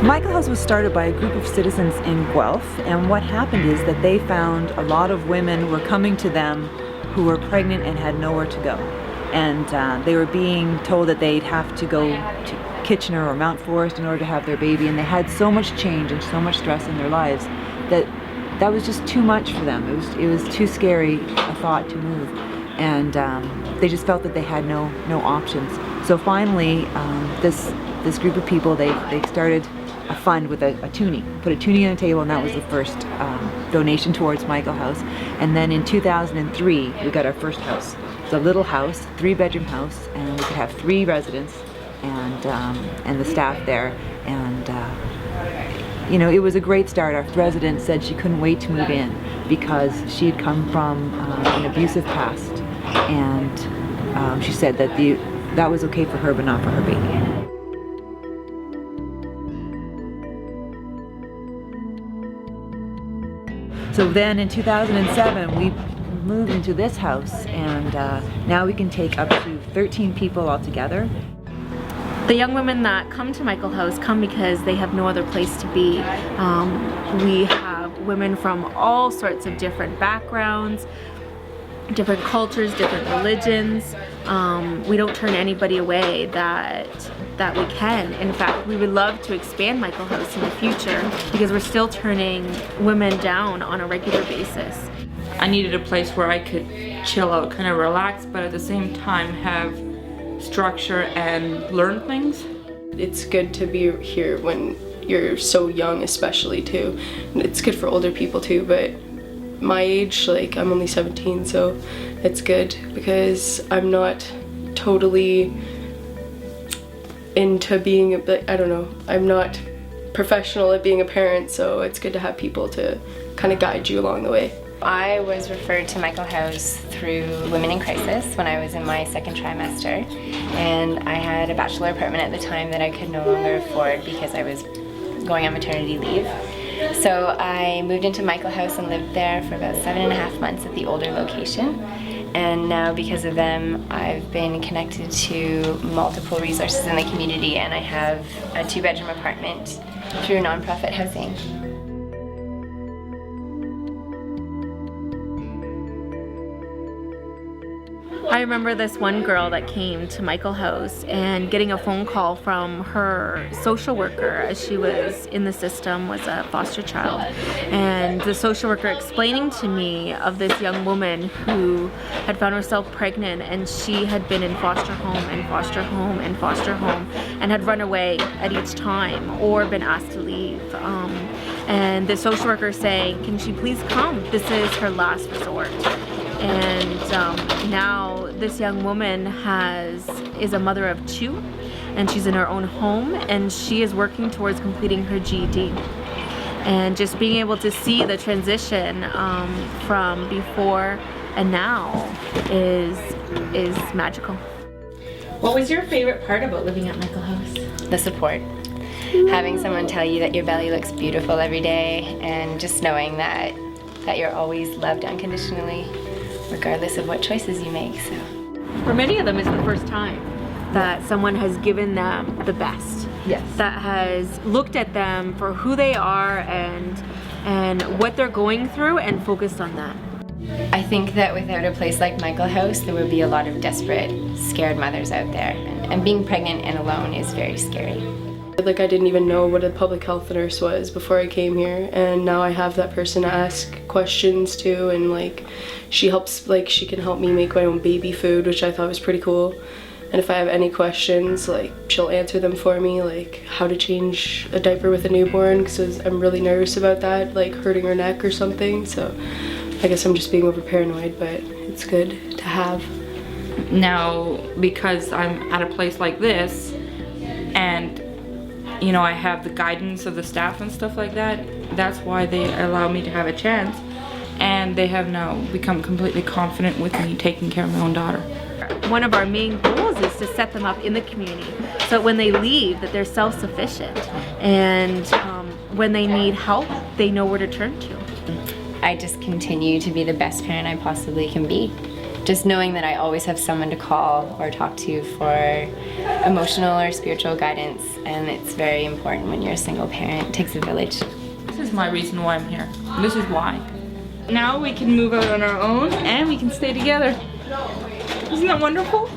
Michael House was started by a group of citizens in Guelph, and what happened is that they found a lot of women were coming to them who were pregnant and had nowhere to go. And they were being told that they'd have to go to Kitchener or Mount Forest in order to have their baby, and they had so much change and so much stress in their lives that that was just too much for them. It was too scary a thought to move, and they just felt that they had no options. So finally, this group of people, they started a fund with a toonie, put a toonie on the table, and that was the first donation towards Michael House. And then in 2003, we got our first house. It's a little house, 3-bedroom house, and we could have 3 residents and the staff there. And you know, it was a great start. Our resident said she couldn't wait to move in because she had come from an abusive past, and she said that that was okay for her, but not for her baby. So then in 2007, we moved into this house, and now we can take up to 13 people altogether. The young women that come to Michael House come because they have no other place to be. We have women from all sorts of different backgrounds, different cultures, different religions. We don't turn anybody away that we can. In fact, we would love to expand Michael House in the future because we're still turning women down on a regular basis. I needed a place where I could chill out, kind of relax, but at the same time have structure and learn things. It's good to be here when you're so young, especially too. It's good for older people too, but my age, like, I'm only 17, so it's good because I'm not totally into being I don't know, I'm not professional at being a parent, so it's good to have people to kind of guide you along the way. I was referred to Michael House through Women in Crisis when I was in my 2nd trimester, and I had a bachelor apartment at the time that I could no longer afford because I was going on maternity leave. So I moved into Michael House and lived there for about 7.5 months at the older location. And now because of them, I've been connected to multiple resources in the community, and I have a 2-bedroom apartment through nonprofit housing. I remember this one girl that came to Michael House and getting a phone call from her social worker as she was in the system, was a foster child, and the social worker explaining to me of this young woman who had found herself pregnant, and she had been in foster home and foster home and foster home and had run away at each time or been asked to leave. And the social worker saying, can she please come? This is her last resort. And now this young woman is a mother of 2, and she's in her own home, and she is working towards completing her GED. And just being able to see the transition from before and now is magical. What was your favorite part about living at Michael House? The support. Having someone tell you that your belly looks beautiful every day, and just knowing that you're always loved unconditionally, regardless of what choices you make. So for many of them, it's the first time that someone has given them the best. Yes. That has looked at them for who they are and what they're going through and focused on that. I think that without a place like Michael House, there would be a lot of desperate, scared mothers out there. And being pregnant and alone is very scary. Like, I didn't even know what a public health nurse was before I came here, and now I have that person to ask questions to, and like she can help me make my own baby food, which I thought was pretty cool. And if I have any questions, like, she'll answer them for me, like how to change a diaper with a newborn, because I'm really nervous about that, like hurting her neck or something. So I guess I'm just being over paranoid, but it's good to have. Now, because I'm at a place like this, and you know, I have the guidance of the staff and stuff like that, that's why they allow me to have a chance, and they have now become completely confident with me taking care of my own daughter. One of our main goals is to set them up in the community so when they leave that they're self-sufficient, and when they need help, they know where to turn to. I just continue to be the best parent I possibly can be. just knowing that I always have someone to call or talk to for emotional or spiritual guidance, and it's very important when you're a single parent. It takes a village. This is my reason why I'm here. This is why. Now we can move out on our own and we can stay together. Isn't that wonderful?